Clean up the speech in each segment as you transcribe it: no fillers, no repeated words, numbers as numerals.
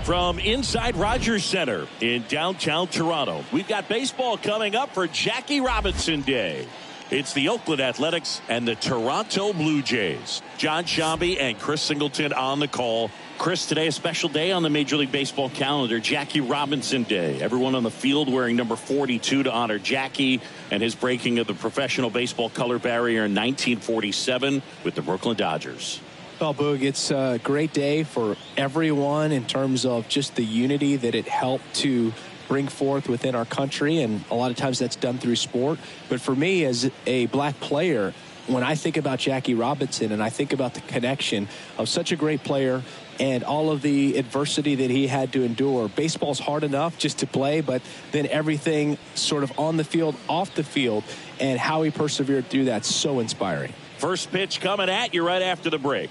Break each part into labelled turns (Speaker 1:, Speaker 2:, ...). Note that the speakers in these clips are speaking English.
Speaker 1: From inside Rogers Center in downtown Toronto, we've got baseball coming up for Jackie Robinson Day. It's the Oakland Athletics and the Toronto Blue Jays. John Shambi and Chris Singleton on the call. Chris, today a special day on the Major League Baseball calendar, Jackie Robinson Day. Everyone on the field wearing number 42 to honor Jackie and his breaking of the professional baseball color barrier in 1947 with the Brooklyn Dodgers.
Speaker 2: Well, Boog, it's a great day for everyone in terms of just the unity that it helped to bring forth within our country, and a lot of times that's done through sport. But for me, as a black player, when I think about Jackie Robinson and I think about the connection of such a great player and all of the adversity that he had to endure, baseball's hard enough just to play, but then everything sort of on the field, off the field, and how he persevered through that, so inspiring.
Speaker 1: First pitch coming at you right after the break.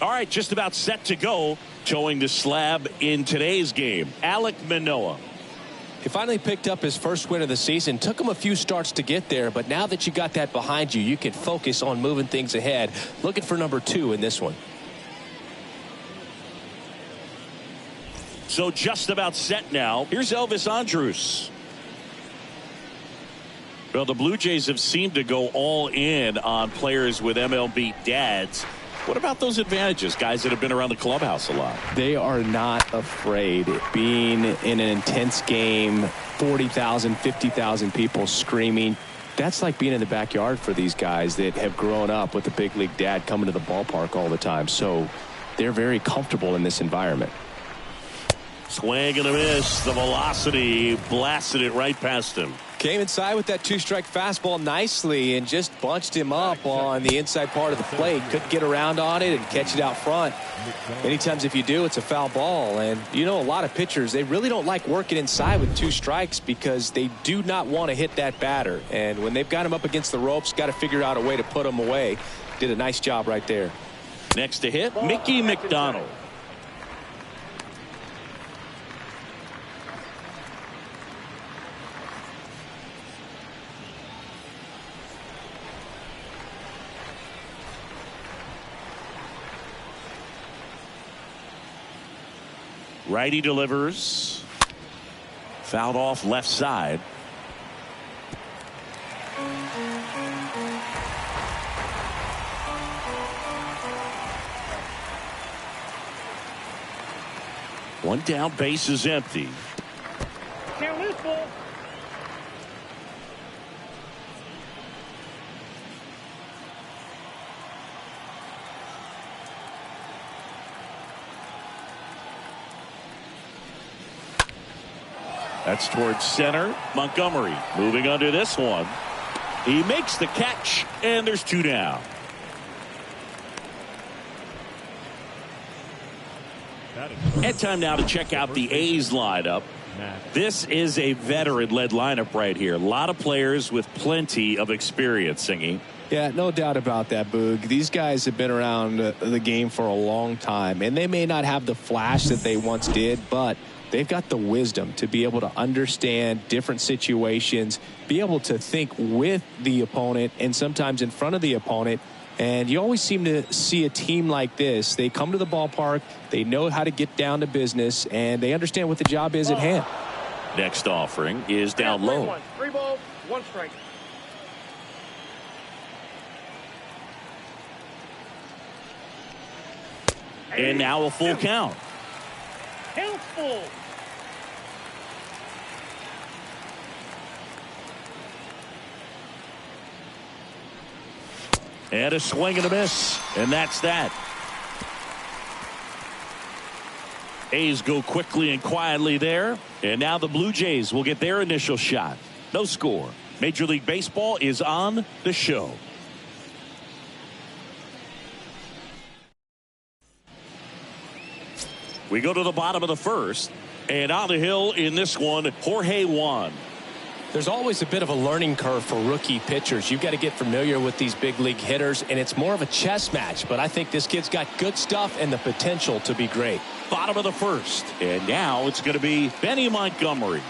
Speaker 1: All right, just about set to go. Towing the slab in today's game, Alek Manoah.
Speaker 3: He finally picked up his first win of the season. Took him a few starts to get there, but now that you got that behind you, you can focus on moving things ahead. Looking for number 2 in this one.
Speaker 1: So just about set now. Here's Elvis Andrus. Well, the Blue Jays have seemed to go all in on players with MLB dads. What about those advantages, guys that have been around the clubhouse a lot?
Speaker 2: They are not afraid. Being in an intense game, 40,000, 50,000 people screaming. That's like being in the backyard for these guys that have grown up with a big league dad coming to the ballpark all the time. So they're very comfortable in this environment.
Speaker 1: Swing and a miss. The velocity blasted it right past him.
Speaker 3: Came inside with that 2-strike fastball nicely and just bunched him up on the inside part of the plate. Couldn't get around on it and catch it out front. Many times if you do, it's a foul ball. And you know, a lot of pitchers, they really don't like working inside with 2 strikes because they do not want to hit that batter. And when they've got him up against the ropes, got to figure out a way to put him away. Did a nice job right there.
Speaker 1: Next to hit, Mickey McDonald. Righty delivers. Fouled off left side. One down, base is empty. That's towards center. Montgomery moving under this one. He makes the catch, and there's 2 down. And time now to check out the A's lineup. This is a veteran-led lineup right here. A lot of players with plenty of experience, Singy.
Speaker 2: Yeah, no doubt about that, Boog. These guys have been around the game for a long time, and they may not have the flash that they once did, but they've got the wisdom to be able to understand different situations, be able to think with the opponent and sometimes in front of the opponent. And you always seem to see a team like this. They come to the ballpark, they know how to get down to business, and they understand what the job is at hand.
Speaker 1: Next offering is down low.
Speaker 4: 3 balls, 1 strike.
Speaker 1: And now a full count.
Speaker 4: Count full.
Speaker 1: And a swing and a miss. And that's that. A's go quickly and quietly there. And now the Blue Jays will get their initial shot. No score. Major League Baseball is on the show. We go to the bottom of the first. And on the hill in this one, Jorge Juan.
Speaker 3: There's always a bit of a learning curve for rookie pitchers. You've got to get familiar with these big league hitters, and it's more of a chess match. But I think this kid's got good stuff and the potential to be great.
Speaker 1: Bottom of the first. And now it's going to be Benny Montgomery.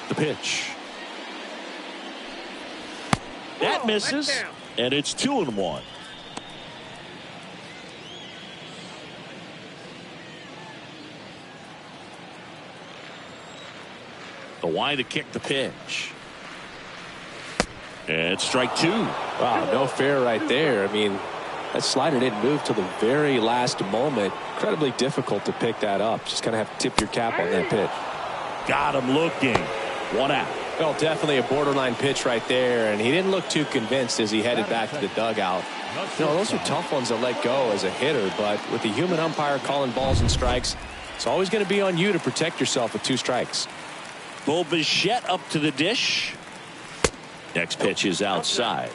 Speaker 1: The pitch. That misses. And it's 2-1. The wide to kick the pitch. And strike two.
Speaker 3: Wow, no fair right there. I mean, that slider didn't move till the very last moment. Incredibly difficult to pick that up. Just kind of have to tip your cap on that pitch.
Speaker 1: Got him looking. One out.
Speaker 3: Well, definitely a borderline pitch right there, and he didn't look too convinced as he headed back to the dugout. You know, those are tough ones to let go as a hitter, but with the human umpire calling balls and strikes, it's always going to be on you to protect yourself with 2 strikes.
Speaker 1: Bo Bichette up to the dish. Next pitch is outside.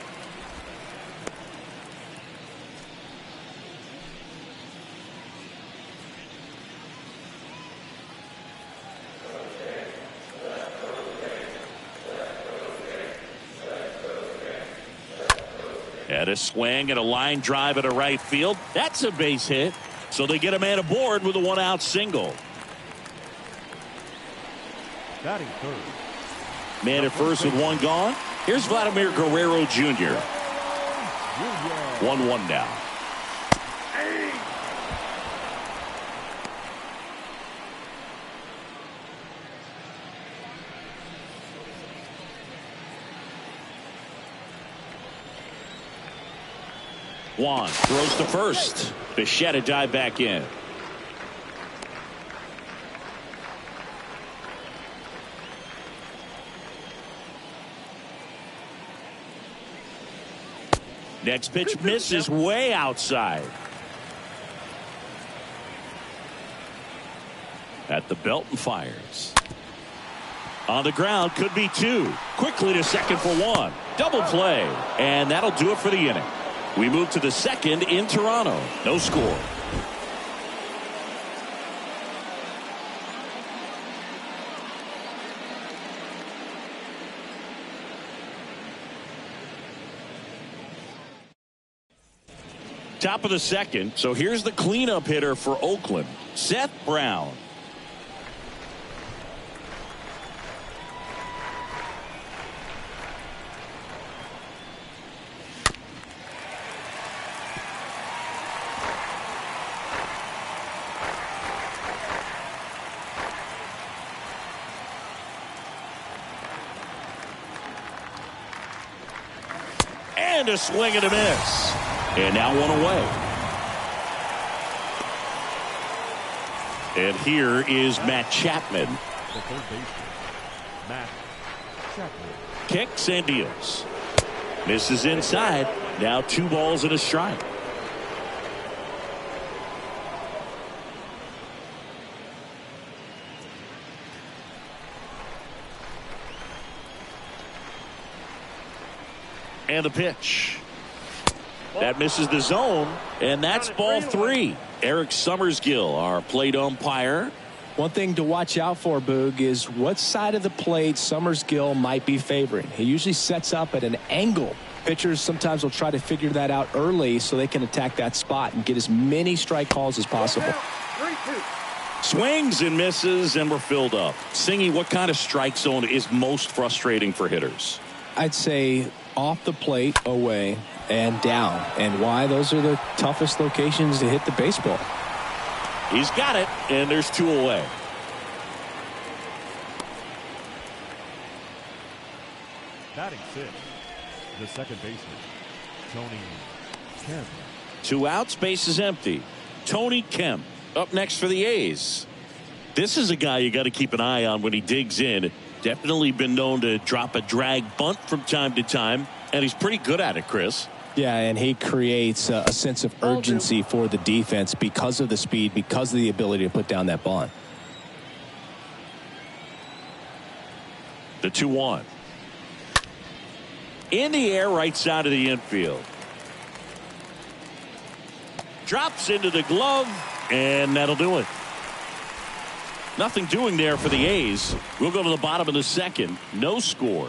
Speaker 1: And a swing and a line drive at a right field. That's a base hit. So they get a man aboard with a 1-out single.
Speaker 5: Batting third.
Speaker 1: Man at first with 1 gone. Here's Vladimir Guerrero Jr. 1-1 now. Juan throws to first. Bichette dive back in. Next pitch misses way outside. At the belt and fires. On the ground, could be 2. Quickly to second for 1. Double play. And that'll do it for the inning. We move to the second in Toronto. No score. Top of the second. So here's the cleanup hitter for Oakland, Seth Brown. And a swing and a miss. And now 1 away. And here is Matt Chapman.
Speaker 5: The third baseman, Matt Chapman.
Speaker 1: Kicks and deals. Misses inside. Now 2 balls and a strike. And the pitch. That misses the zone, and that's ball 3. Eric Summersgill, our plate umpire.
Speaker 2: One thing to watch out for, Boog, is what side of the plate Summersgill might be favoring. He usually sets up at an angle. Pitchers sometimes will try to figure that out early so they can attack that spot and get as many strike calls as possible.
Speaker 4: 3-2.
Speaker 1: Swings and misses, and we're filled up. Singy, what kind of strike zone is most frustrating for hitters?
Speaker 2: I'd say off the plate, away, and down. And why? Those are the toughest locations to hit the baseball.
Speaker 1: He's got it, and there's 2 away.
Speaker 5: Batting 6th, the second baseman, Tony Kemp.
Speaker 1: 2 outs, base is empty. Tony Kemp up next for the A's. This is a guy you got to keep an eye on when he digs in. Definitely been known to drop a drag bunt from time to time, and he's pretty good at it, Chris.
Speaker 2: Yeah, and he creates a sense of urgency for the defense because of the speed, because of the ability to put down that bunt.
Speaker 1: The 2-1. In the air, right side of the infield. Drops into the glove, and that'll do it. Nothing doing there for the A's. We'll go to the bottom of the second. No score.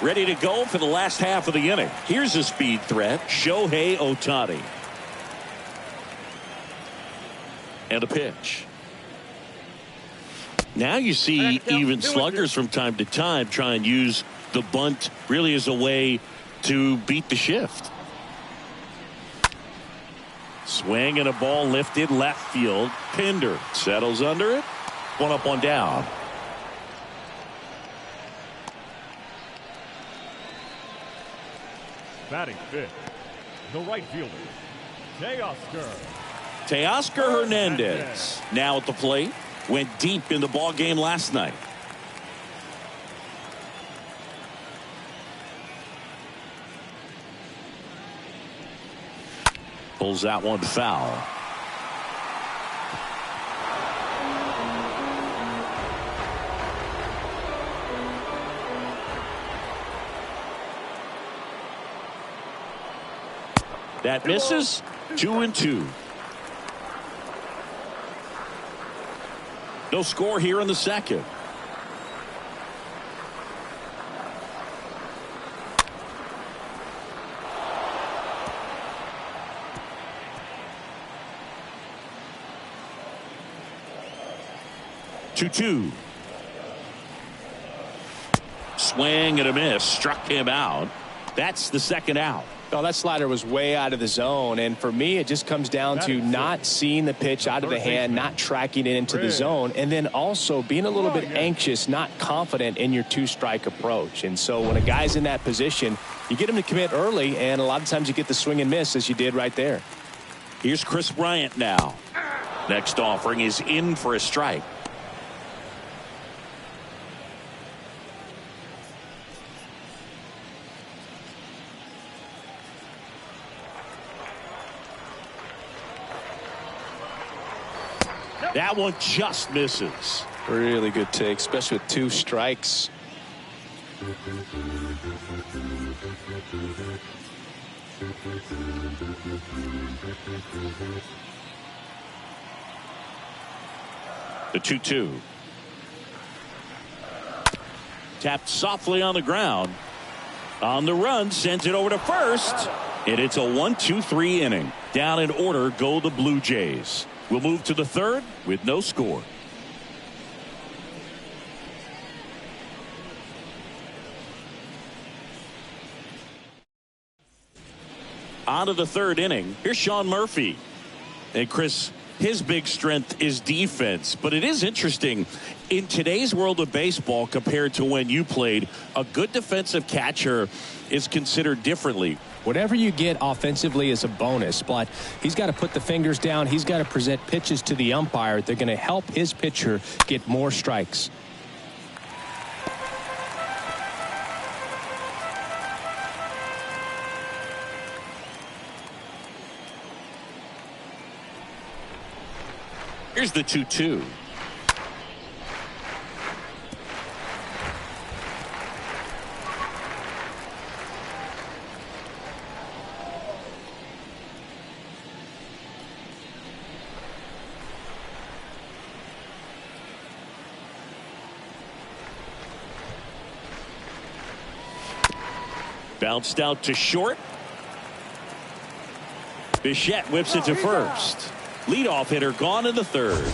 Speaker 1: Ready to go for the last half of the inning. Here's a speed threat, Shohei Ohtani. And a pitch. Now you see even sluggers from time to time try and use the bunt really as a way to beat the shift. Swing and a ball lifted left field. Pinder settles under it. One up, one down.
Speaker 5: Batting fifth, the right fielder,
Speaker 1: Teoscar Hernandez now at the plate. Went deep in the ball game last night. Pulls that one foul. That misses. 2-2. No score here in the second. Two. Swing and a miss. Struck him out. That's the second out.
Speaker 3: Oh, that slider was way out of the zone, and for me it just comes down to not seeing the pitch out of the hand, not tracking it into the zone, and then also being a little bit anxious, not confident in your two-strike approach. And so when a guy's in that position, you get him to commit early, and a lot of times you get the swing and miss as you did right there.
Speaker 1: Here's Chris Bryant now. Next offering is in for a strike. That one just misses.
Speaker 3: Really good take, especially with two strikes.
Speaker 1: The 2-2. Tapped softly on the ground. On the run, sends it over to first. And it's a 1-2-3 inning. Down in order go the Blue Jays. We'll move to the third with no score. On to the third inning. Here's Sean Murphy. And Chris, his big strength is defense. But it is interesting. In today's world of baseball compared to when you played, a good defensive catcher is considered differently.
Speaker 2: Whatever you get offensively is a bonus, but he's got to put the fingers down. He's got to present pitches to the umpire. They're going to help his pitcher get more strikes.
Speaker 1: Here's the 2-2. Bounced out to short. Bichette whips it to first. Leadoff hitter gone in the third.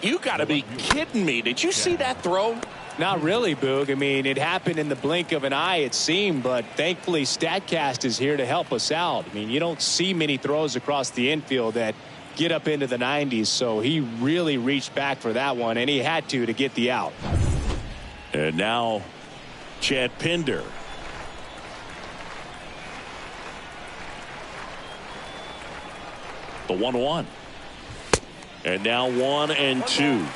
Speaker 1: You got to be kidding me. Did you see that throw?
Speaker 3: Not really, Boog. I mean, it happened in the blink of an eye, it seemed, but thankfully StatCast is here to help us out. I mean, you don't see many throws across the infield that get up into the 90s, so he really reached back for that one, and he had to get the out.
Speaker 1: And now Chad Pinder. The 1-1. And now 1-2.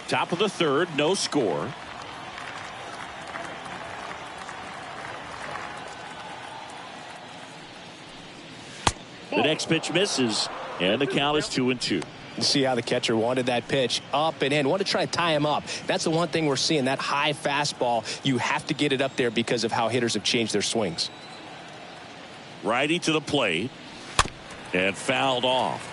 Speaker 1: Top of the third, no score. The next pitch misses, and the count is 2-2.
Speaker 2: You see how the catcher wanted that pitch up and in, wanted to try to tie him up. That's the one thing we're seeing, that high fastball. You have to get it up there because of how hitters have changed their swings.
Speaker 1: Righty to the plate and fouled off.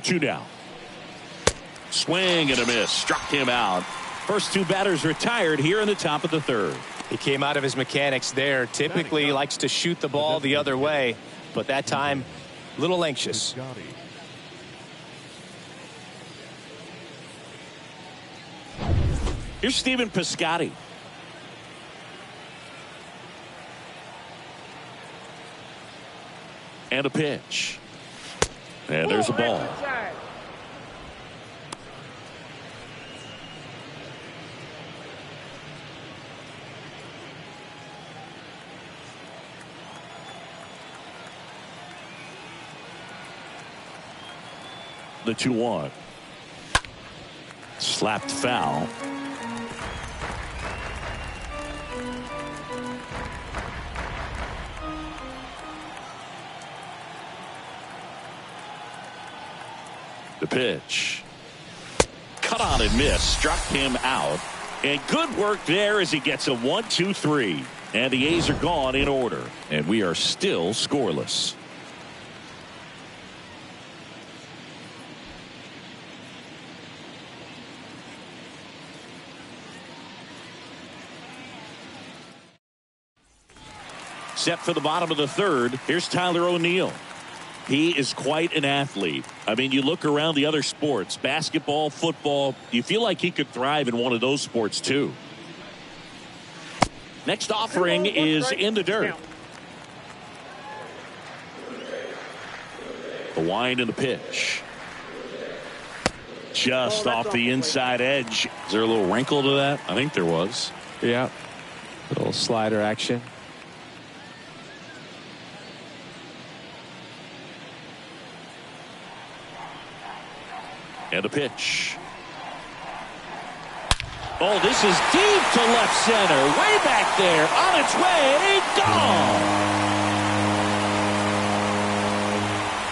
Speaker 1: Two now. Swing and a miss. Struck him out. First two batters retired here in the top of the third.
Speaker 3: He came out of his mechanics there. Typically likes to shoot the ball the other way, but that time a little anxious.
Speaker 1: Here's Stephen Piscotty. And a pitch. And there's a ball. The 2-1. Slapped foul. The pitch. Cut on and missed. Struck him out. And good work there as he gets a 1-2-3. And the A's are gone in order. And we are still scoreless. Set for the bottom of the third. Here's Tyler O'Neill. He is quite an athlete. I mean, you look around the other sports, basketball, football, you feel like he could thrive in one of those sports too. Next offering is in the dirt. The wind and the pitch. Just off the inside edge. Is there a little wrinkle to that? I think there was.
Speaker 3: Yeah. A little slider action.
Speaker 1: And a pitch. Oh, this is deep to left center. Way back there. On its way. Gone.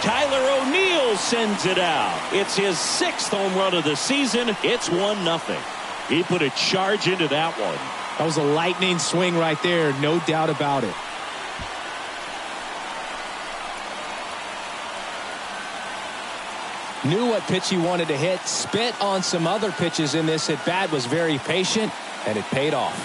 Speaker 1: Tyler O'Neill sends it out. It's his 6th home run of the season. It's 1-0. He put a charge into that one.
Speaker 2: That was a lightning swing right there. No doubt about it. Knew what pitch he wanted to hit. Spit on some other pitches in this at bat. Was very patient, and it paid off.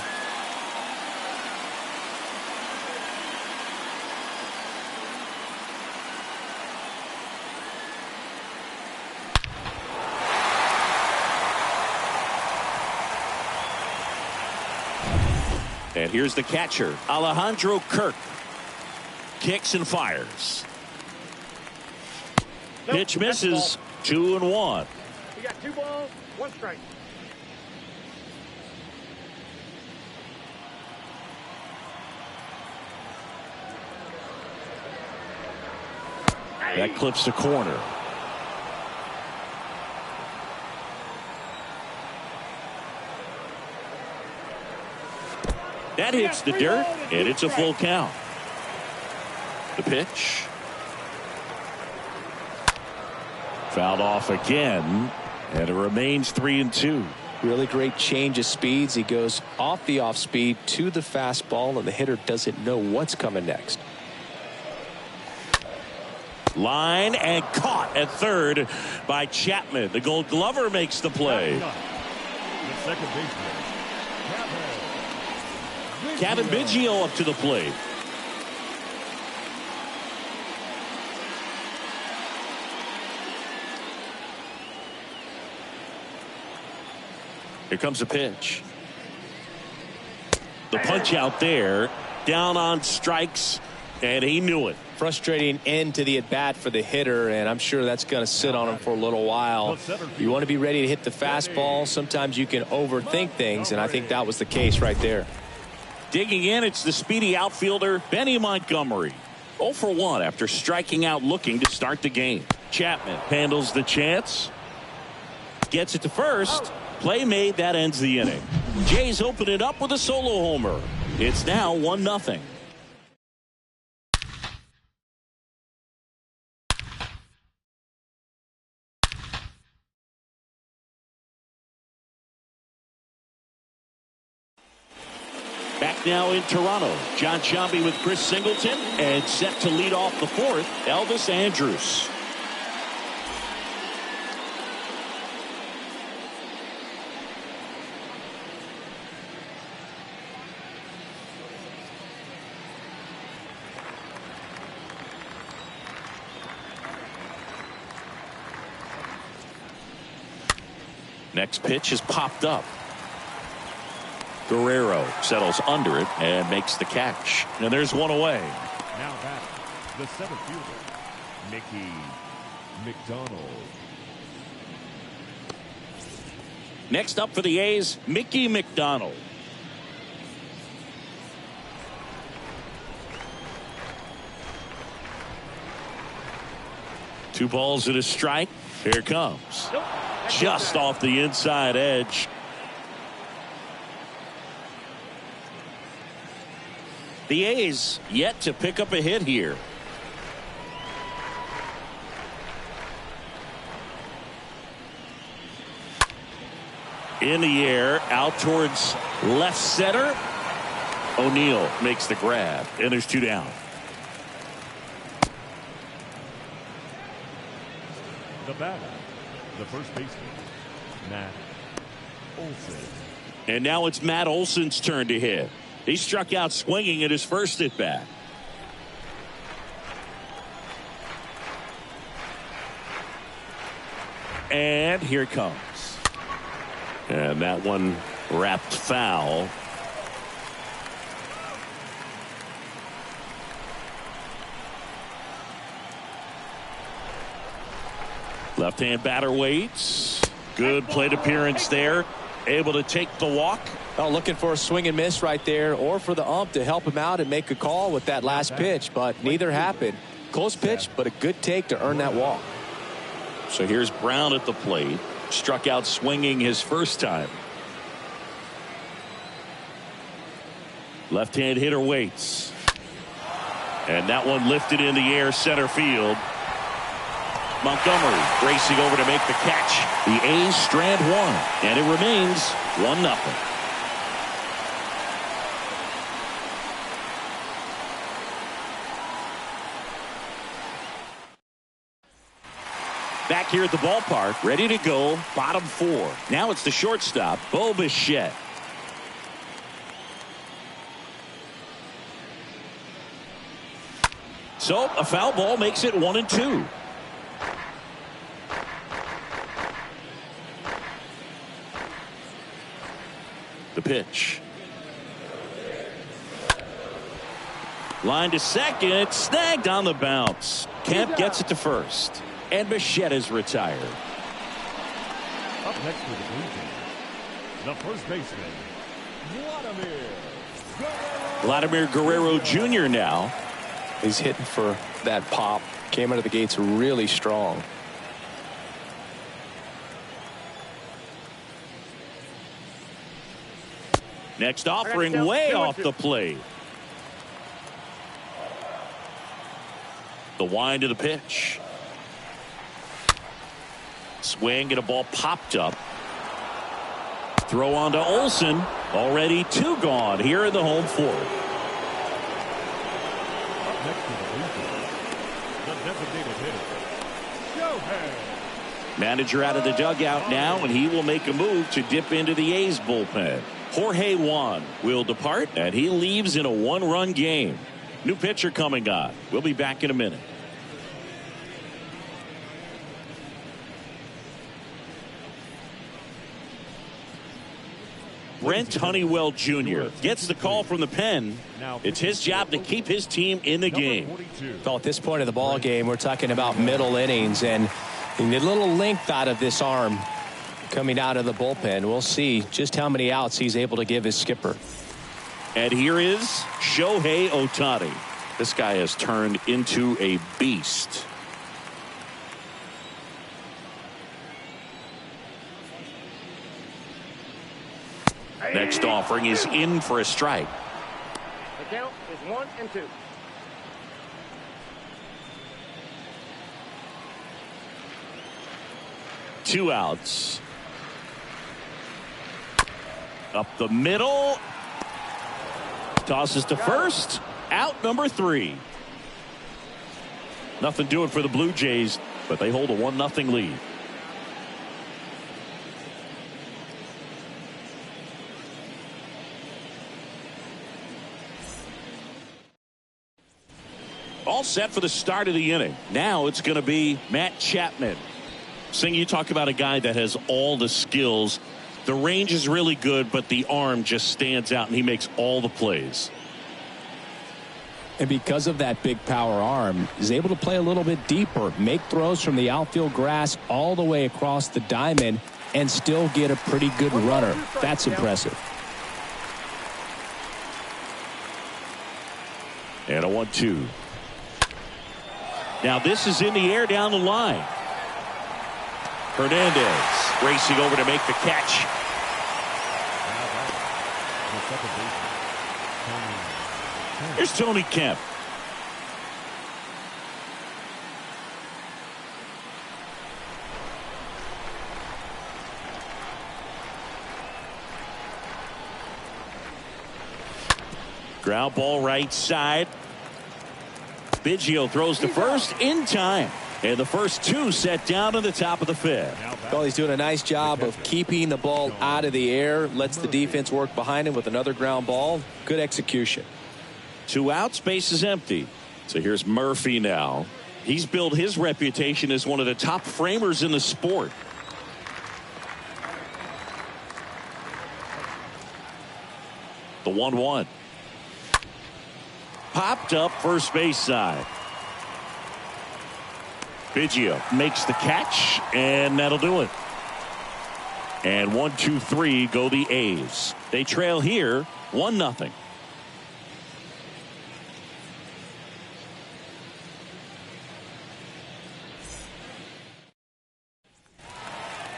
Speaker 1: And here's the catcher, Alejandro Kirk. Kicks and fires. Pitch misses. 2-1.
Speaker 4: You got 2 balls, 1 strike.
Speaker 1: That clips the corner. That hits the dirt, and it's a full count. The pitch. Fouled off again, and it remains 3-2.
Speaker 2: Really great change of speeds. He goes off the off speed to the fastball, and the hitter doesn't know what's coming next.
Speaker 1: Line and caught at third by Chapman. The Gold Glover makes the play.
Speaker 5: The second baseman,
Speaker 1: Kevin Biggio up to the plate. Here comes a pitch. The punch out there, down on strikes, and he knew it.
Speaker 3: Frustrating end to the at-bat for the hitter, and I'm sure that's going to sit on him for a little while. You want to be ready to hit the fastball. Sometimes you can overthink things, and I think that was the case right there.
Speaker 1: Digging in, it's the speedy outfielder, Benny Montgomery. 0 for 1 after striking out looking to start the game. Chapman handles the chance. Gets it to first. Play made, that ends the inning. Jays open it up with a solo homer. It's now 1-0. Back now in Toronto. John Sciambi with Chris Singleton, and set to lead off the 4th, Elvis Andrus. Next pitch is popped up. Guerrero settles under it and makes the catch. And there's one away.
Speaker 5: Now back, the center fielder, Mickey McDonald.
Speaker 1: Next up for the A's, Mickey McDonald. Two balls and a strike. Here it comes. Just off the inside edge. The A's yet to pick up a hit here. In the air, out towards left center. O'Neill makes the grab, and there's two down.
Speaker 5: The batter, the first baseman, Matt Olson.
Speaker 1: And now it's Matt Olson's turn to hit. He struck out swinging at his first at bat. And here it comes. And that one wrapped foul. Left-hand batter waits. Good plate appearance there. Able to take the walk.
Speaker 3: Oh, looking for a swing and miss right there, or for the ump to help him out and make a call with that last pitch, but neither happened. Close pitch, but a good take to earn that walk.
Speaker 1: So here's Brown at the plate. Struck out swinging his first time. Left-hand hitter waits. And that one lifted in the air center field. Montgomery racing over to make the catch. The A's strand one, and it remains 1-0. Back here at the ballpark, ready to go, bottom four. Now it's the shortstop, Bo Bichette. So a foul ball makes it 1-2. The pitch. Line to second, snagged on the bounce. Kemp gets it to first. And Bichette is retired.
Speaker 5: Up next for the Blue Jays, the first baseman,
Speaker 1: Vladimir Guerrero Jr. now.
Speaker 3: He's hitting for that pop. Came out of the gates really strong.
Speaker 1: Next offering way off the plate. The wind of the pitch. Swing and a ball popped up. Throw on to Olson. Already two gone here in the home fourth.
Speaker 5: Up next to the Blue Jays, the designated hitter, Shohei.
Speaker 1: Manager out of the dugout now, and he will make a move to dip into the A's bullpen. Jorge Juan will depart, and he leaves in a one-run game. New pitcher coming on. We'll be back in a minute. Brent Honeywell Jr. gets the call from the pen. It's his job to keep his team in the game.
Speaker 3: Well, at this point of the ball game, we're talking about middle innings, and the little length out of this arm coming out of the bullpen. We'll see just how many outs he's able to give his skipper.
Speaker 1: And here is Shohei Ohtani. This guy has turned into a beast. Next offering is in for a strike.
Speaker 4: The count is 1-2.
Speaker 1: Two outs. Up the middle. Tosses to first. Out number 3. Nothing doing for the Blue Jays, but they hold a 1-0 lead. All set for the start of the inning. Now it's going to be Matt Chapman. Sing, you talk about a guy that has all the skills. The range is really good, but the arm just stands out, and he makes all the plays.
Speaker 2: And because of that big power arm, he's able to play a little bit deeper, make throws from the outfield grass all the way across the diamond, and still get a pretty good runner. That's impressive.
Speaker 1: And a 1-2. Now this is in the air down the line. Hernandez racing over to make the catch. Here's Tony Kemp. Ground ball right side. Biggio throws to first in time. And the first two set down to the top of the fifth.
Speaker 3: Well, he's doing a nice job of keeping the ball out of the air. Lets the defense work behind him with another ground ball. Good execution.
Speaker 1: 2 outs, base is empty. So here's Murphy now. He's built his reputation as one of the top framers in the sport. The 1-1. Popped up first base side. Biggio makes the catch, and that'll do it. And 1-2-3 go the A's. They trail here 1-0.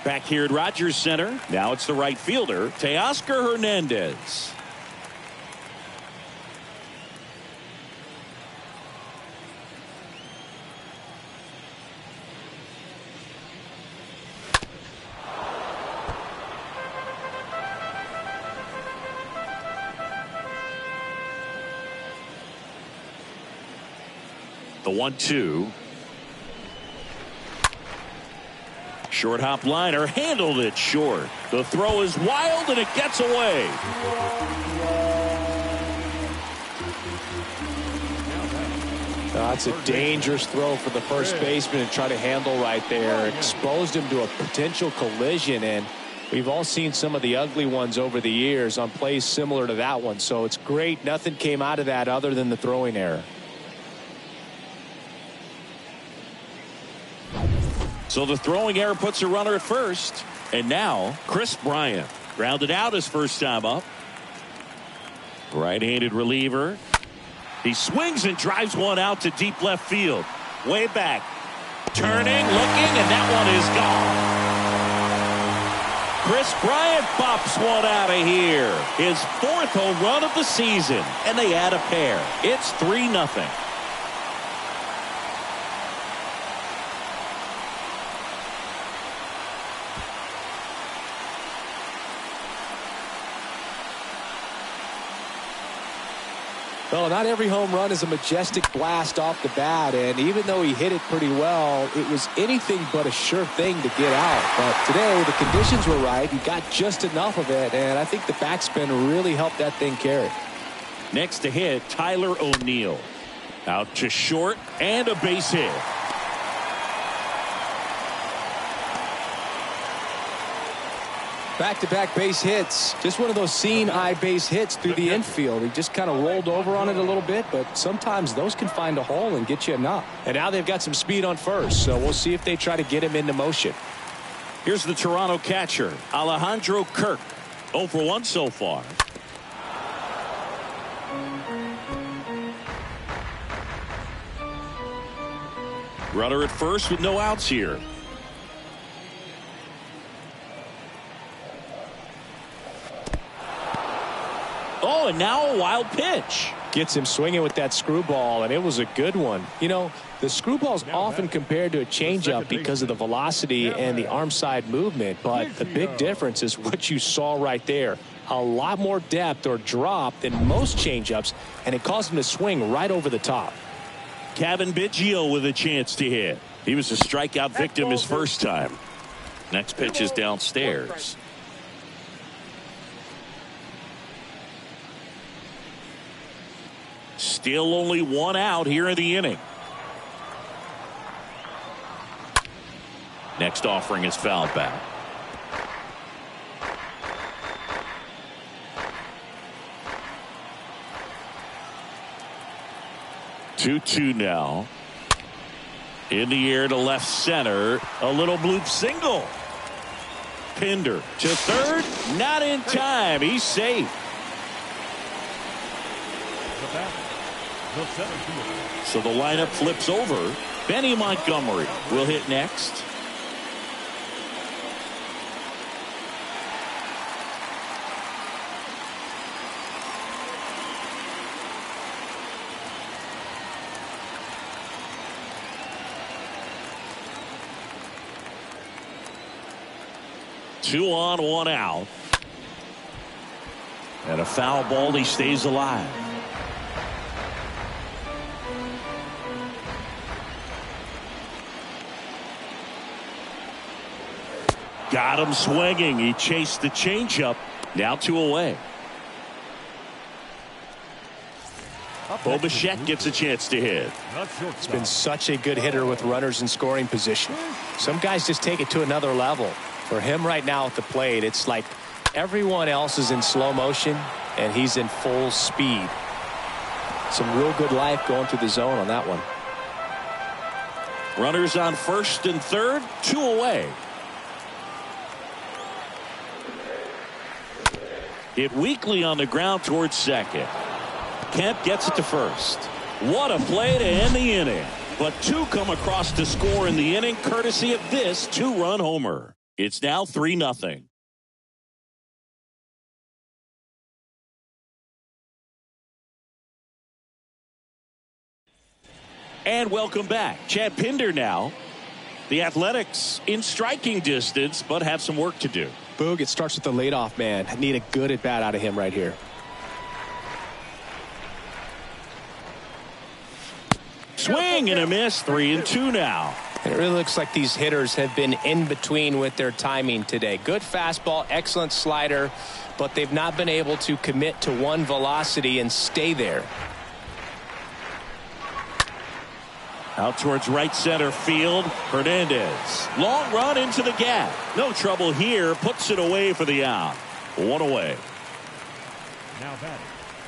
Speaker 1: Back here at Rogers Center. Now it's the right fielder, Teoscar Hernandez. The 1-2. Short hop liner, handled it short. The throw is wild and it gets away.
Speaker 3: That's a dangerous throw for the first baseman to try to handle right there. Exposed him to a potential collision, and we've all seen some of the ugly ones over the years on plays similar to that one. So it's great nothing came out of that other than the throwing error.
Speaker 1: So the throwing error puts a runner at first. And now Chris Bryant grounded out his first time up. Right-handed reliever. He swings and drives one out to deep left field. Way back. Turning, looking, and that one is gone. Chris Bryant pops one out of here. His 4th home run of the season. And they add a pair. It's 3-0.
Speaker 3: Well, not every home run is a majestic blast off the bat, and even though he hit it pretty well, it was anything but a sure thing to get out. But today, the conditions were right. He got just enough of it, and I think the backspin really helped that thing carry.
Speaker 1: Next to hit, Tyler O'Neill. Out to short, and a base hit.
Speaker 3: Back-to-back base hits. Just one of those seeing-eye base hits through the infield. He just kind of rolled over on it a little bit, but sometimes those can find a hole and get you enough. And now they've got some speed on first, so we'll see if they try to get him into motion.
Speaker 1: Here's the Toronto catcher, Alejandro Kirk. 0 for 1 so far. Runner at first with no outs here. Oh, and now a wild pitch.
Speaker 3: Gets him swinging with that screwball, and it was a good one. You know, the screwball's often compared to a changeup because of the velocity and the arm side movement, but the big difference is what you saw right there. A lot more depth or drop than most changeups, and it caused him to swing right over the top.
Speaker 1: Kevin Biggio with a chance to hit. He was a strikeout victim his first time. Next pitch is downstairs. Still only 1 out here in the inning. Next offering is fouled back. 2-2 now. In the air to left center. A little bloop single. Pinder to third. Not in time. He's safe. So the lineup flips over. Benny Montgomery will hit next. Two on, one out. And a foul ball. He stays alive. Got him swinging. He chased the changeup. Now 2 away. Bo Bichette gets a chance to hit.
Speaker 3: It's been such a good hitter with runners in scoring position. Some guys just take it to another level. For him right now at the plate, it's like everyone else is in slow motion and he's in full speed. Some real good life going through the zone on that one.
Speaker 1: Runners on first and third, 2 away. Hit weakly on the ground towards second. Kemp gets it to first. What a play to end the inning. But 2 come across to score in the inning courtesy of this 2-run homer. It's now 3-0. And welcome back. Chad Pinder now. The Athletics in striking distance, but have some work to do.
Speaker 2: Boog, it starts with the leadoff man. I need a good at bat out of him right here.
Speaker 1: Swing and a miss. 3-2 now.
Speaker 3: It really looks like these hitters have been in between with their timing today. Good fastball, excellent slider, but they've not been able to commit to one velocity and stay there.
Speaker 1: Out towards right center field. Hernandez. Long run into the gap. No trouble here. Puts it away for the out. 1 away.
Speaker 5: Now batting,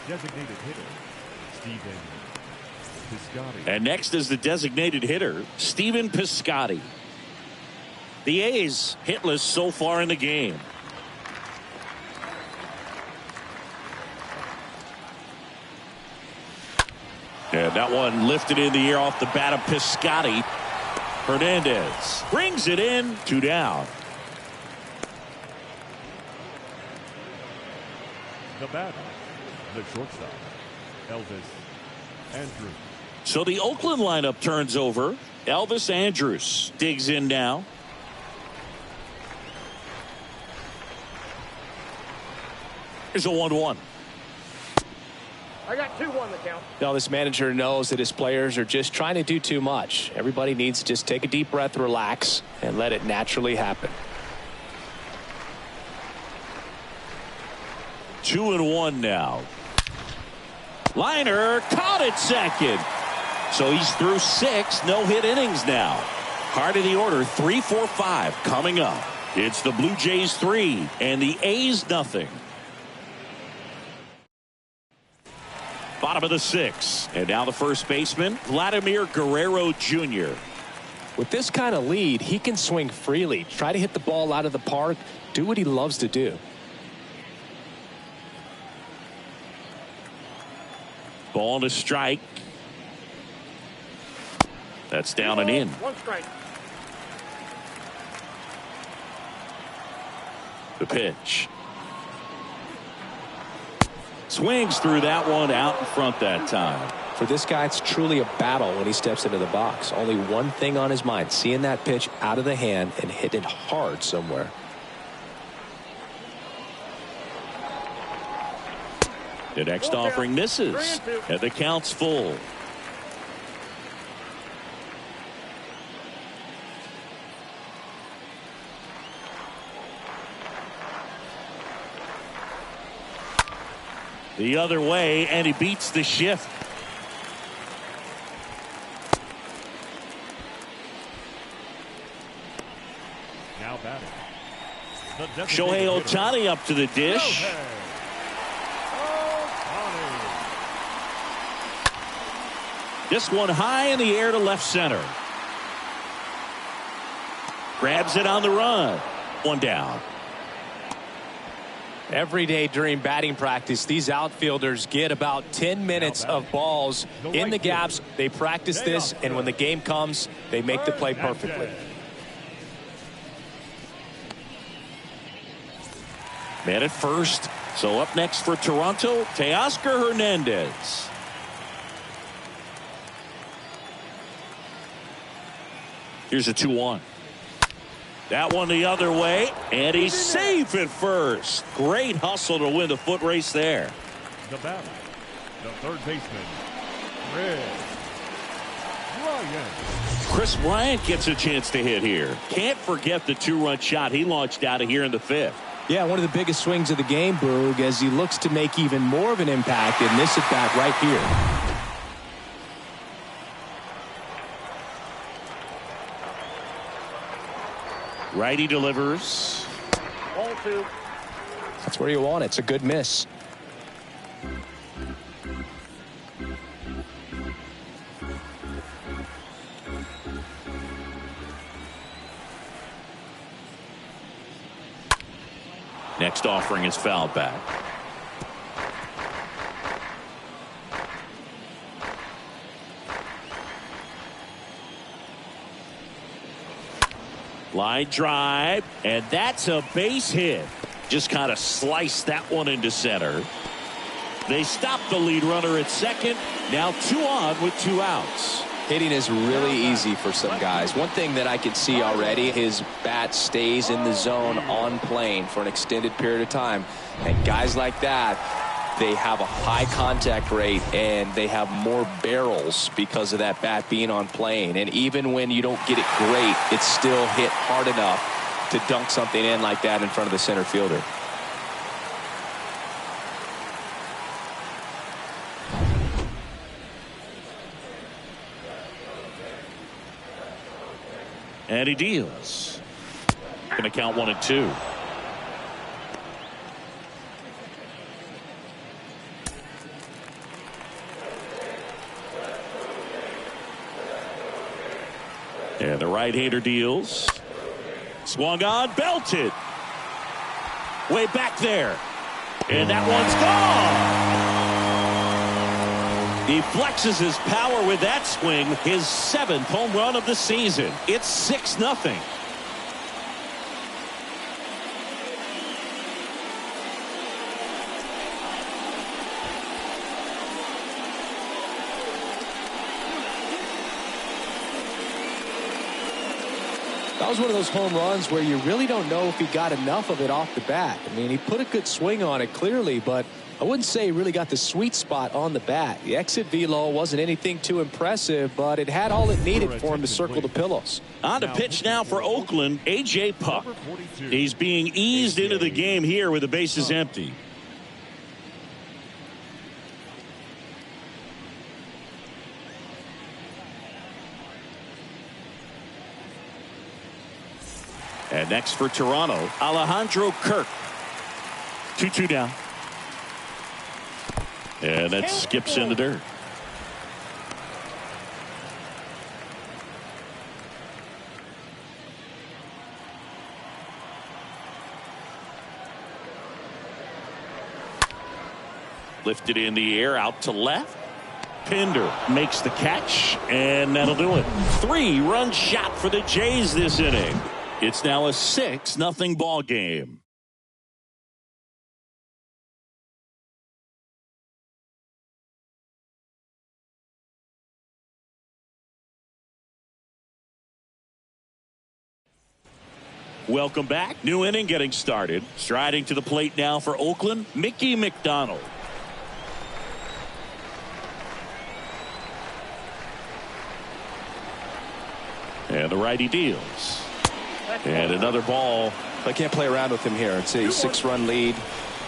Speaker 5: designated hitter, Steven Piscotty.
Speaker 1: And next is the designated hitter, Steven Piscotty. The A's hitless so far in the game. And that one lifted in the air off the bat of Piscotty. Hernandez brings it in. 2 down.
Speaker 5: The batter, the shortstop, Elvis Andrews.
Speaker 1: So the Oakland lineup turns over. Elvis Andrews digs in now. Here's a 1-1.
Speaker 4: I got 2-1 the count.
Speaker 3: Now this manager knows that his players are just trying to do too much. Everybody needs to just take a deep breath, relax, and let it naturally happen.
Speaker 1: 2-1 now. Liner caught at second. So he's through 6 no-hit innings now. Heart of the order, 3, 4, 5 coming up. It's the Blue Jays 3 and the A's nothing. Bottom of the 6th. And now the first baseman, Vladimir Guerrero Jr.
Speaker 3: With this kind of lead, he can swing freely, try to hit the ball out of the park, do what he loves to do.
Speaker 1: Ball to strike. That's down and in.
Speaker 4: 1 strike.
Speaker 1: The pitch. Swings through that one, out in front that time.
Speaker 3: For this guy, it's truly a battle when he steps into the box. Only one thing on his mind, seeing that pitch out of the hand and hit it hard somewhere.
Speaker 1: The next offering misses, and the count's full. The other way, and he beats the shift.
Speaker 5: The designated
Speaker 1: Shohei
Speaker 5: hitter.
Speaker 1: Ohtani up to the dish.
Speaker 5: Shohei Ohtani.
Speaker 1: This one high in the air to left center. Grabs it on the run. One down.
Speaker 3: Every day during batting practice, these outfielders get about 10 minutes of balls in the gaps. They practice this, and when the game comes, they make the play perfectly.
Speaker 1: Man at first. So up next for Toronto, Teoscar Hernandez. Here's a 2-1. That one the other way, and he's safe at first. Great hustle to win the foot race there.
Speaker 5: The batter, the third baseman, Chris Bryant.
Speaker 1: Chris Bryant gets a chance to hit here. Can't forget the 2-run shot he launched out of here in the 5th.
Speaker 2: Yeah, one of the biggest swings of the game, Boog, as he looks to make even more of an impact in this at-bat right here.
Speaker 1: Righty delivers.
Speaker 4: 0-2.
Speaker 2: That's where you want it. It's a good miss.
Speaker 1: Next offering is fouled back. Line drive, and that's a base hit. Just kind of sliced that one into center. They stop the lead runner at second. Now 2 on with 2 outs.
Speaker 3: Hitting is really easy for some guys. One thing that I can see already, his bat stays in the zone on plane for an extended period of time. And guys like that, they have a high contact rate and they have more barrels because of that bat being on plane. And even when you don't get it great, it's still hit hard enough to dunk something in like that in front of the center fielder.
Speaker 1: And he deals. Going to count 1 and 2. And the right-hander deals. Swung on, belted. Way back there. And that one's gone. He flexes his power with that swing. His 7th home run of the season. It's 6-0.
Speaker 2: That was one of those home runs where you really don't know if he got enough of it off the bat. I mean, he put a good swing on it clearly, but I wouldn't say he really got the sweet spot on the bat. The exit velo wasn't anything too impressive, but it had all it needed for him to circle the pillows.
Speaker 1: On to pitch now for Oakland, A.J. Puck. He's being eased into the game here with the bases empty. And next for Toronto, Alejandro Kirk. 2-2 down. And that skips in the dirt. Lifted in the air out to left. Pinder makes the catch, and that'll do it. 3-run shot for the Jays this inning. It's now a 6-0 ball game. Welcome back. New inning getting started. Striding to the plate now for Oakland, Mickey McDonald. And the righty deals. And another ball.
Speaker 3: I can't play around with him here. It's a 6-run lead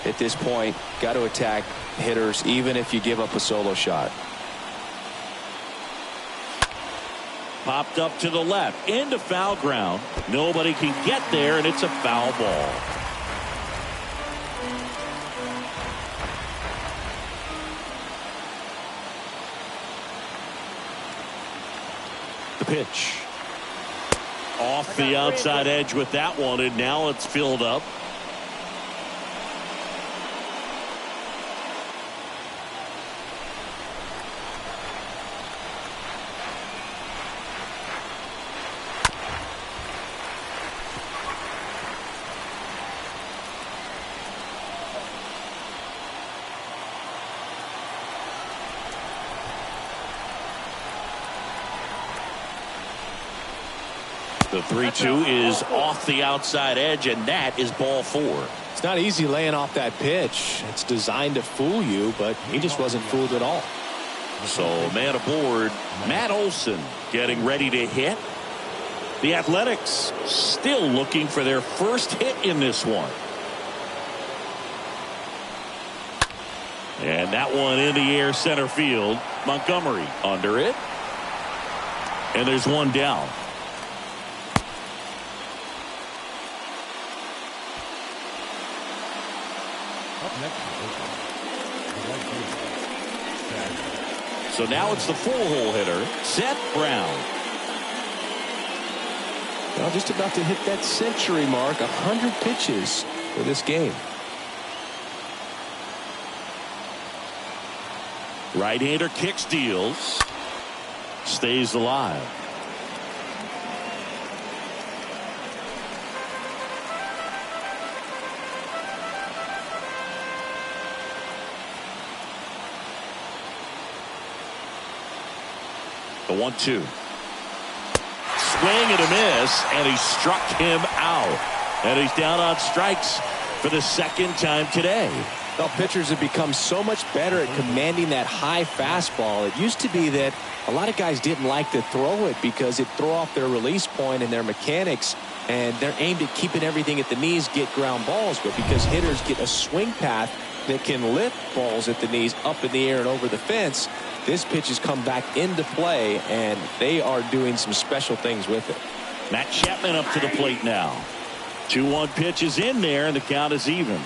Speaker 3: at this point. Got to attack hitters even if you give up a solo shot.
Speaker 1: Popped up to the left into foul ground. Nobody can get there, and it's a foul ball. The pitch. Off the outside edge with that one, and now it's filled up. The 3-2 is off the outside edge, and that is ball 4.
Speaker 3: It's not easy laying off that pitch. It's designed to fool you, but he just wasn't fooled at all.
Speaker 1: So man aboard, Matt Olson getting ready to hit. The Athletics still looking for their first hit in this one. And that one in the air center field. Montgomery under it. And there's one down. So now it's the full-hole hitter, Seth Brown.
Speaker 3: Well, just about to hit that century mark, 100 pitches for this game.
Speaker 1: Right-hander kicks, deals, stays alive. The 1-2. Swing and a miss, and he struck him out. And he's down on strikes for the second time today.
Speaker 3: Well, pitchers have become so much better at commanding that high fastball. It used to be that a lot of guys didn't like to throw it because it'd throw off their release point and their mechanics, and they're aimed at keeping everything at the knees, get ground balls. But because hitters get a swing path that can lift balls at the knees up in the air and over the fence, this pitch has come back into play, and they are doing some special things with it.
Speaker 1: Matt Chapman up to the plate now. 2-1 pitch is in there, and the count is even.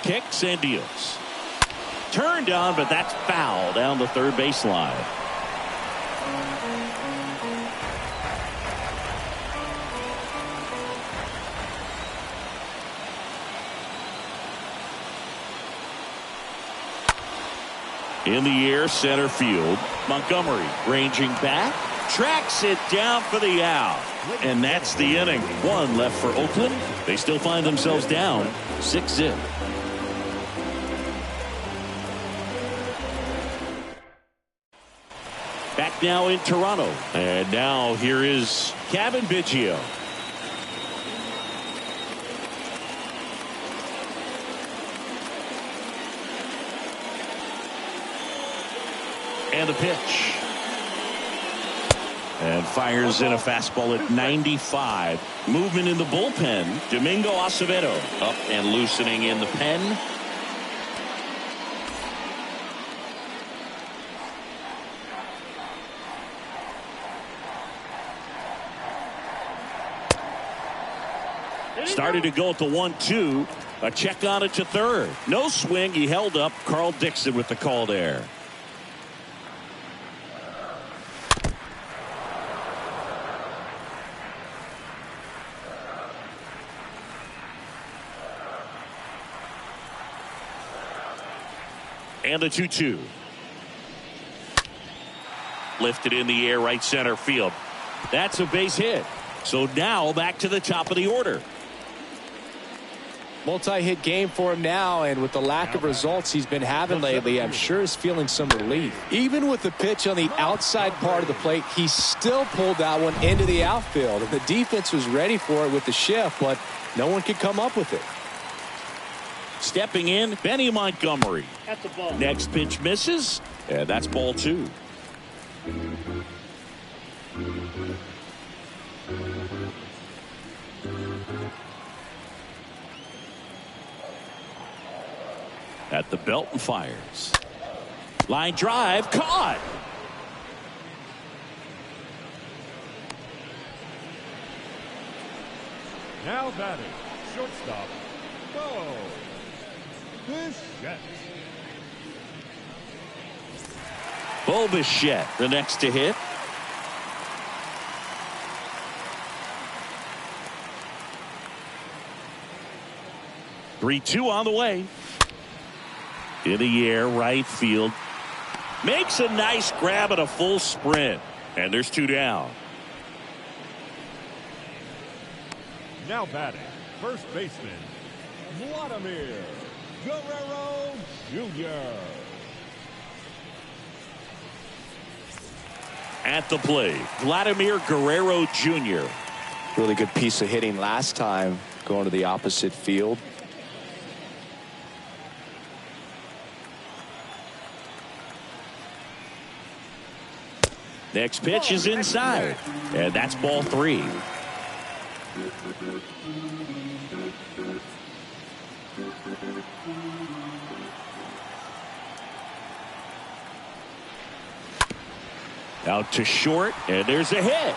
Speaker 1: Kicks and deals. Turned on, but that's foul down the third baseline. In the air, center field. Montgomery ranging back, tracks it down for the out. And that's the inning. One left for Oakland. They still find themselves down 6-0. Back now in Toronto. And now here is Kevin Biggio. And the pitch. And fires in a fastball at 95. Movement in the bullpen. Domingo Acevedo up and loosening in the pen. Started to go at the 1-2. A check on it to third. No swing. He held up. Carl Dixon with the call there. And the 2-2. Lifted in the air, right center field. That's a base hit. So now back to the top of the order.
Speaker 3: Multi-hit game for him now, and with the lack of results he's been having lately, I'm sure he's feeling some relief. Even with the pitch on the outside part of the plate, he still pulled that one into the outfield. And the defense was ready for it with the shift, but no one could come up with it.
Speaker 1: Stepping in, Benny Montgomery.
Speaker 4: That's a ball.
Speaker 1: Next pitch misses, and that's ball 2. At the belt and fires. Line drive, caught.
Speaker 5: Now batting, shortstop, Bo Bichette.
Speaker 1: Bo Bichette, the next to hit. Three-two on the way. In the air, right field. Makes a nice grab at a full sprint. And there's two down.
Speaker 5: Now batting, first baseman, Vladimir Guerrero Jr.
Speaker 1: At the plate, Vladimir Guerrero Jr.
Speaker 3: Really good piece of hitting last time, going to the opposite field.
Speaker 1: Next pitch is inside. And that's ball three. Out to short, and there's a hit.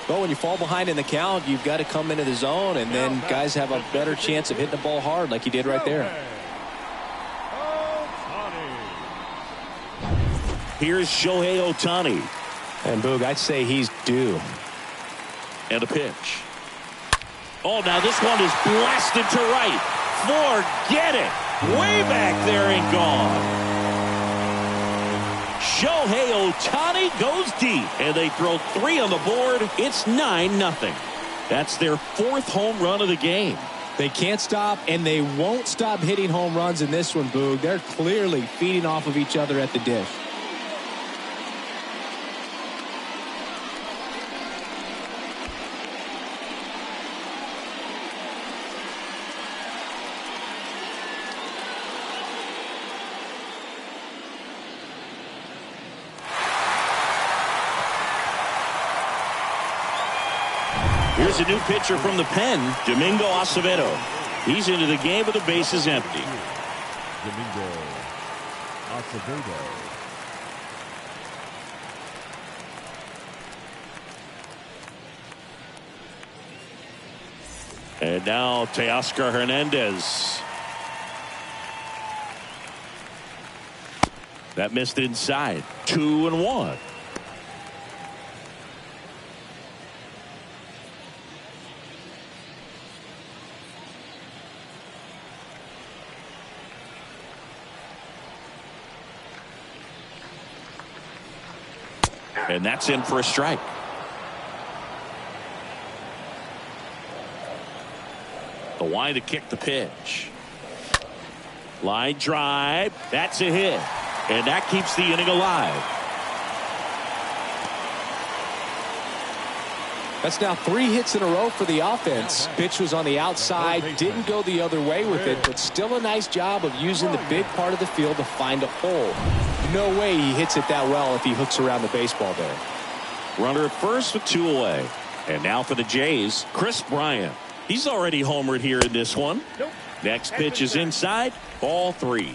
Speaker 3: Well, when you fall behind in the count, you've got to come into the zone, and then guys have a better chance of hitting the ball hard like he did right there.
Speaker 1: Here's Shohei Ohtani.
Speaker 3: And Boog, I'd say he's due.
Speaker 1: And a pitch. Oh, now this one is blasted to right. Forget it. Way back there and gone. Shohei Ohtani goes deep. And they throw three on the board. It's 9-0. That's their fourth home run of the game.
Speaker 2: They can't stop, and they won't stop hitting home runs in this one, Boog. They're clearly feeding off of each other at the dish.
Speaker 1: Here's a new pitcher from the pen, Domingo Acevedo. He's into the game with the bases empty.
Speaker 5: Domingo Acevedo.
Speaker 1: And now Teoscar Hernandez. That missed inside. 2-1. And that's in for a strike. The line to kick the pitch. Line drive. That's a hit. And that keeps the inning alive.
Speaker 3: That's now 3 hits in a row for the offense. Pitch was on the outside, didn't go the other way with it, but still a nice job of using the big part of the field to find a hole. No way he hits it that well if he hooks around the baseball there.
Speaker 1: Runner at first with 2 away. And now for the Jays, Chris Bryant. He's already homered here in this one. Next pitch is inside. Ball 3.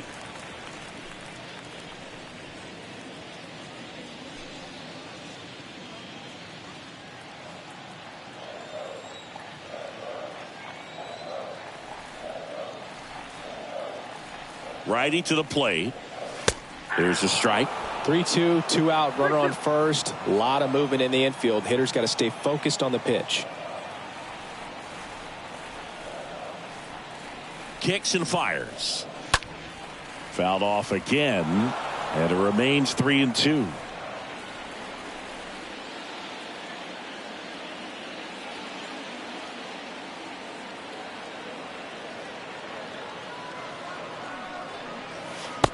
Speaker 1: Righty to the plate. There's a strike.
Speaker 3: 3-2, 2 out, runner on first. A lot of movement in the infield. Hitter's got to stay focused on the pitch.
Speaker 1: Kicks and fires. Fouled off again. And it remains 3-2.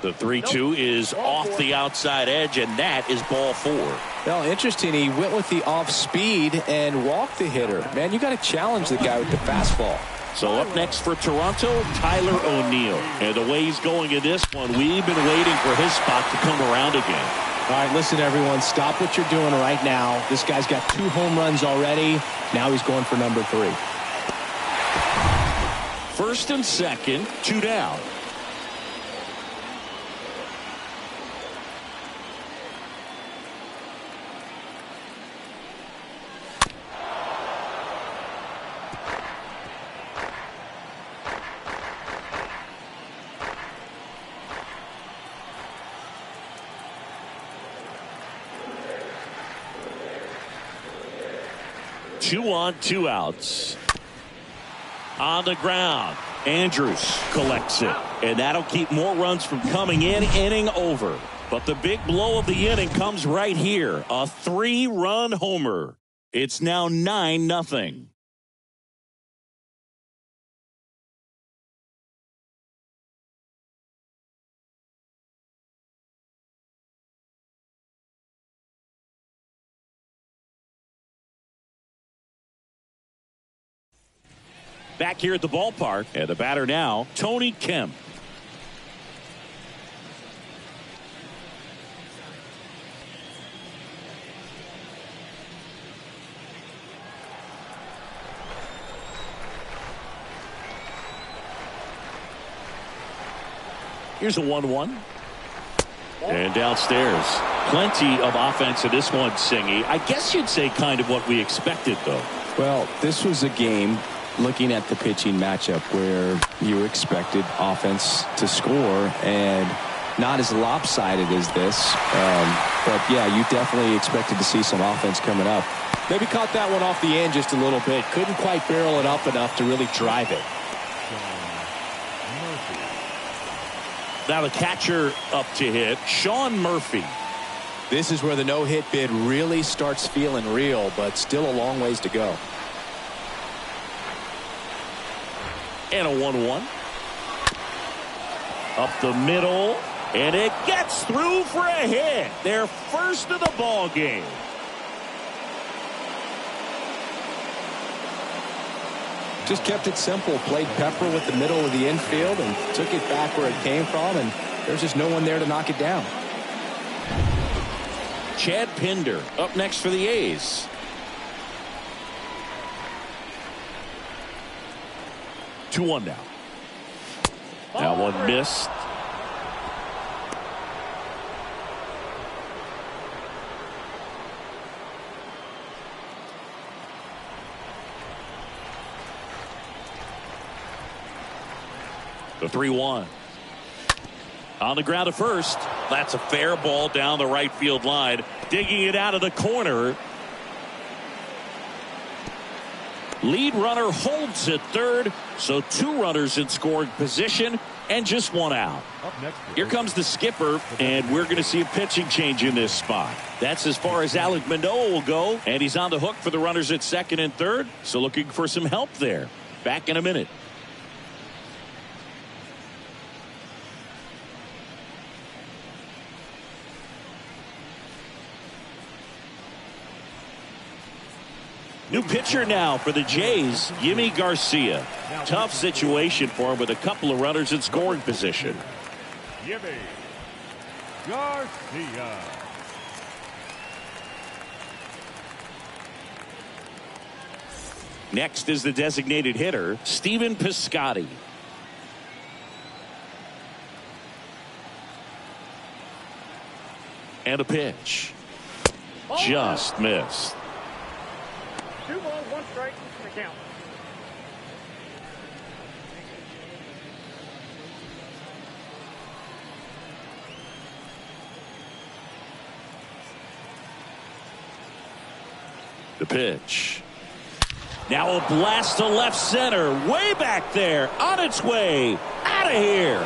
Speaker 1: The 3-2 is off the outside edge, and that is ball 4.
Speaker 3: Well, interesting. He went with the off speed and walked the hitter. Man, you got to challenge the guy with the fastball.
Speaker 1: So up next for Toronto, Tyler O'Neill. And the way he's going in this one, we've been waiting for his spot to come around again.
Speaker 2: All right, listen, everyone, stop what you're doing right now. This guy's got 2 home runs already. Now he's going for number 3.
Speaker 1: First and second, 2 down. Two on, 2 outs. On the ground, Andrews collects it, and that'll keep more runs from coming in. Inning over. But the big blow of the inning comes right here. A 3-run homer. It's now 9-0. Back here at the ballpark, and the batter now, Tony Kemp. Here's a 1-1. And downstairs, plenty of offense in this one, Singy. I guess you'd say kind of what we expected, though.
Speaker 2: Well, this was a game, looking at the pitching matchup, where you expected offense to score, and not as lopsided as this. But yeah, you definitely expected to see some offense coming up.
Speaker 3: Maybe caught that one off the end just a little bit. Couldn't quite barrel it up enough to really drive it.
Speaker 1: Now the catcher up to hit, Sean Murphy.
Speaker 3: This is where the no-hit bid really starts feeling real, but still a long ways to go.
Speaker 1: And a 1-1. Up the middle, and it gets through for a hit. Their first of the ball game.
Speaker 2: Just kept it simple. Played pepper with the middle of the infield and took it back where it came from, and there's just no one there to knock it down.
Speaker 1: Chad Pinder up next for the A's. Two one now. That one missed. The 3-1. On the ground to first. That's a fair ball down the right field line. Digging it out of the corner. Lead runner holds at third. So 2 runners in scoring position and just 1 out. Here comes the skipper, and we're going to see a pitching change in this spot. That's as far as Alek Manoah will go, and he's on the hook for the runners at second and third. So looking for some help there. Back in a minute. New pitcher now for the Jays, Yimi Garcia. Tough situation for him with a couple of runners in scoring position.
Speaker 5: Yimi Garcia.
Speaker 1: Next is the designated hitter, Stephen Piscotty. And a pitch. Just missed.
Speaker 4: 2 balls, 1 strike, and a count.
Speaker 1: The pitch. Now a blast to left center, way back there, on its way, out of here.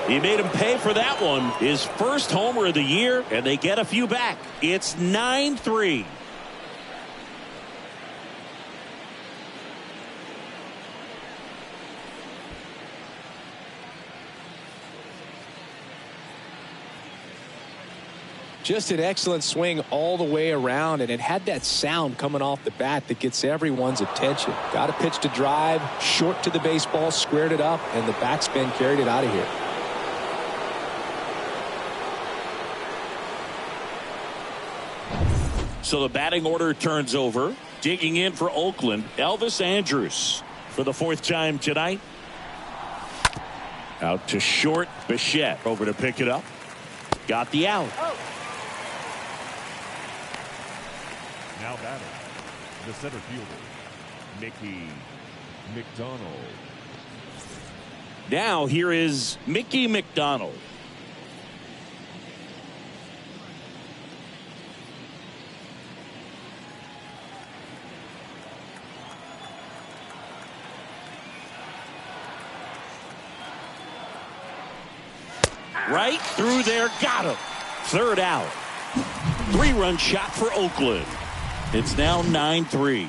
Speaker 1: He made him pay for that one. His first homer of the year, and they get a few back. It's 9-3.
Speaker 2: Just an excellent swing all the way around, and it had that sound coming off the bat that gets everyone's attention. Got a pitch to drive, short to the baseball, squared it up, and the backspin carried it out of here.
Speaker 1: So the batting order turns over. Digging in for Oakland, Elvis Andrus for the 4th time tonight. Out to short. Bichette over to pick it up. Got the out.
Speaker 5: Now batting, the center fielder, Mickey McDonald.
Speaker 1: Now here is Mickey McDonald. Right through there, got him. 3rd out. 3-run shot for Oakland. It's now 9-3.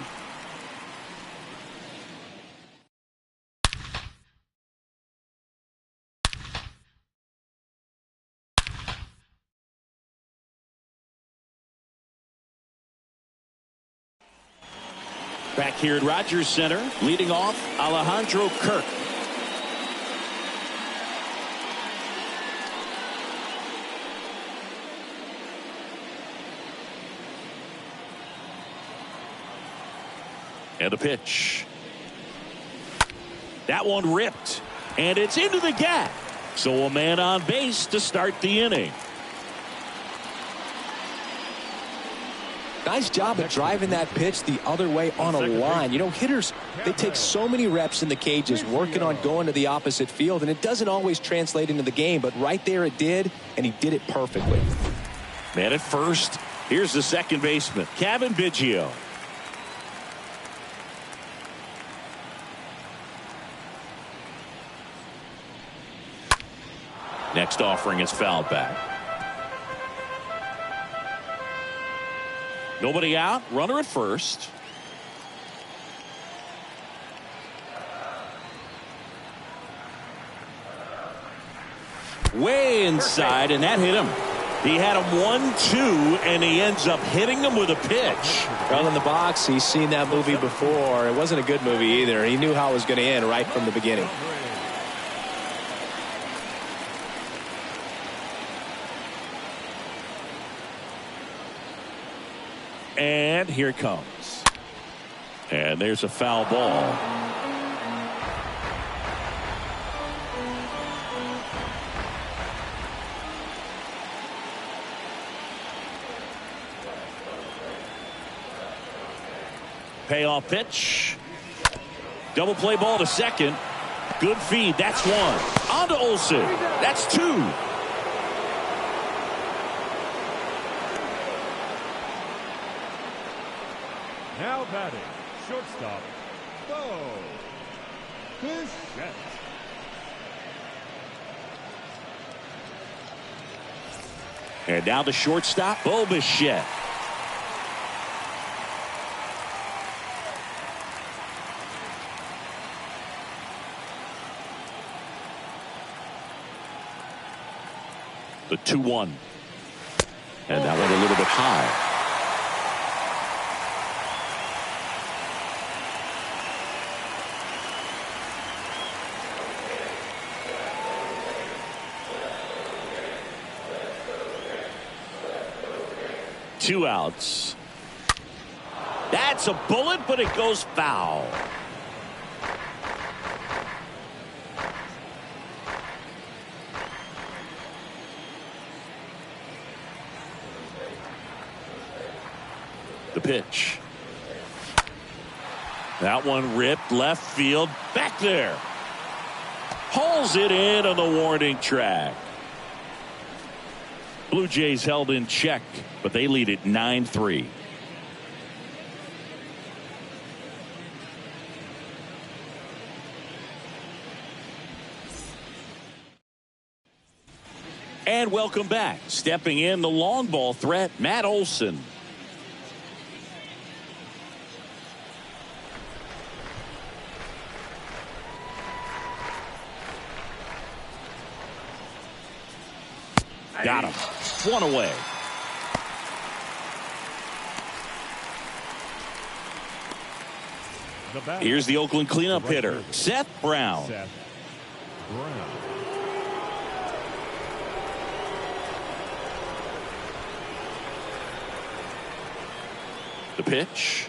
Speaker 1: Back here at Rogers Center, leading off Alejandro Kirk. And a pitch. That one ripped. And it's into the gap. So a man on base to start the inning.
Speaker 3: Nice job of driving that pitch the other way on a line. You know, hitters, they take so many reps in the cages working on going to the opposite field, and it doesn't always translate into the game, but right there it did, and he did it perfectly.
Speaker 1: Man at first. Here's the second baseman, Kevin Biggio. Next offering is fouled back. Nobody out. Runner at first. Way inside, and that hit him. He had him 1-2, and he ends up hitting him with a pitch.
Speaker 3: Well, in the box, he's seen that movie before. It wasn't a good movie either. He knew how it was going to end right from the beginning.
Speaker 1: And here it comes. And there's a foul ball. Payoff pitch. Double play ball to second. Good feed. That's one. On to Olsen. That's two.
Speaker 5: Now batting, shortstop, Bo Bichette.
Speaker 1: And now the shortstop, Bo Bichette. The 2-1. And that went a little bit high. Two outs. That's a bullet, but it goes foul. The pitch. That one ripped left field. Back there. Hauls it in on the warning track. Blue Jays held in check, but they lead it 9-3. And welcome back. Stepping in the long ball threat, Matt Olson. Got him. One away. Here's the Oakland cleanup hitter, Seth Brown.
Speaker 5: Seth Brown.
Speaker 1: The pitch.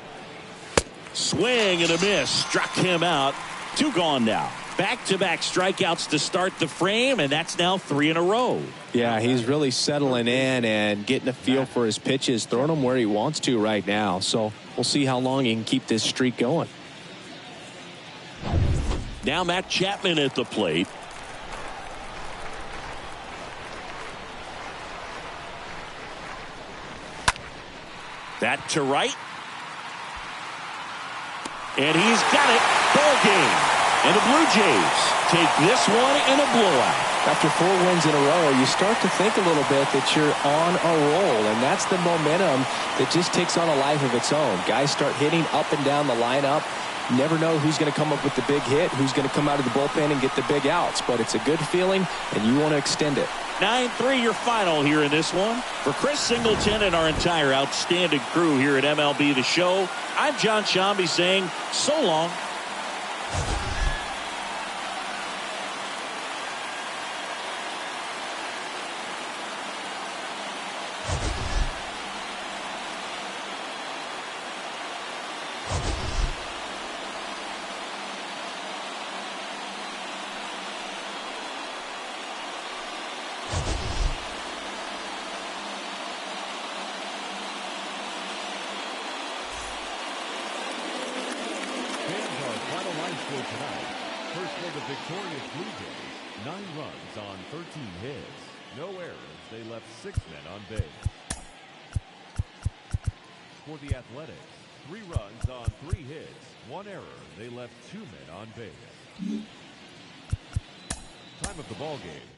Speaker 1: swing and a miss. Struck him out. 2 gone now. Back-to-back strikeouts to start the frame, and that's now 3 in a row.
Speaker 2: Yeah, he's really settling in and getting a feel for his pitches, throwing them where he wants to right now. So we'll see how long he can keep this streak going.
Speaker 1: Now Matt Chapman at the plate. That to right. And he's got it. Ball game. And the Blue Jays take this one in a blowout.
Speaker 2: After 4 wins in a row, you start to think a little bit that you're on a roll, and that's the momentum that just takes on a life of its own. Guys start hitting up and down the lineup. Never know who's going to come up with the big hit, who's going to come out of the bullpen and get the big outs, but it's a good feeling, and you want to extend it.
Speaker 1: 9-3 your final here in this one. For Chris Singleton and our entire outstanding crew here at MLB The Show, I'm John Shambi saying so long.
Speaker 5: Victorious Blue Jays, 9 runs on 13 hits. No errors. They left 6 men on base. For the Athletics, 3 runs on 3 hits. 1 error. They left 2 men on base. Time of the ball game.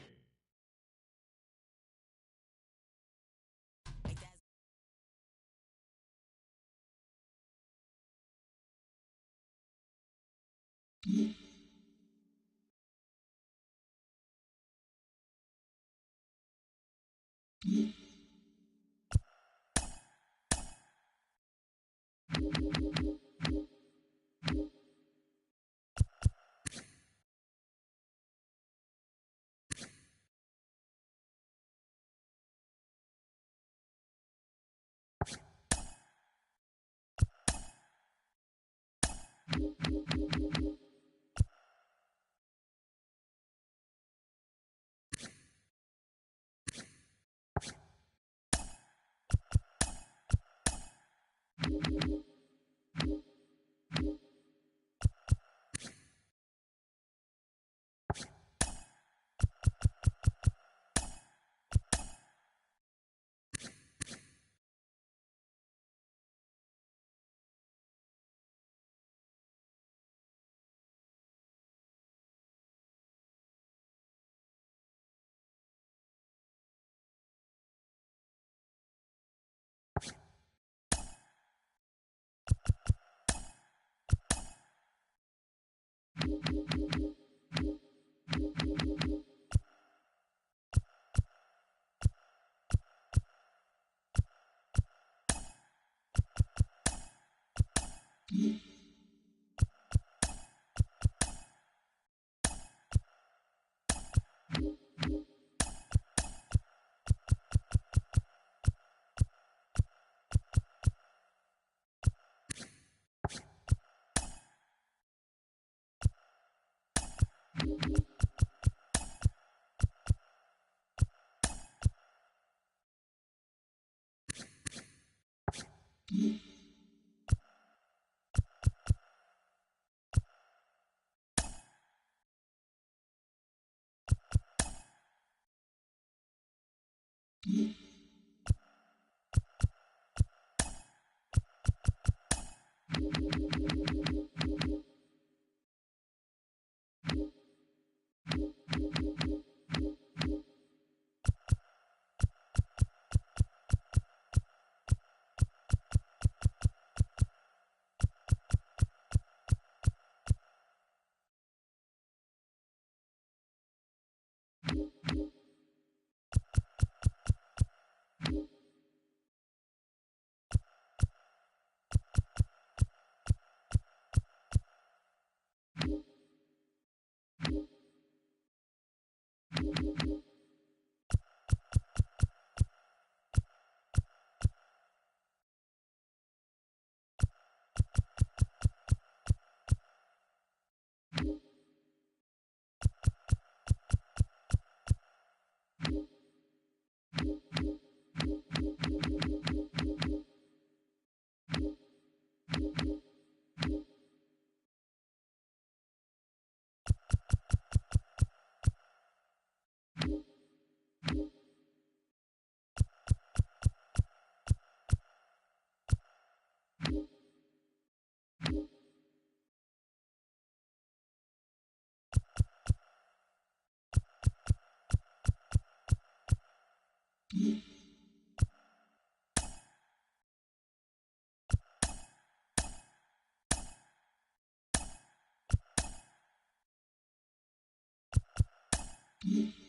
Speaker 6: Mm-hmm.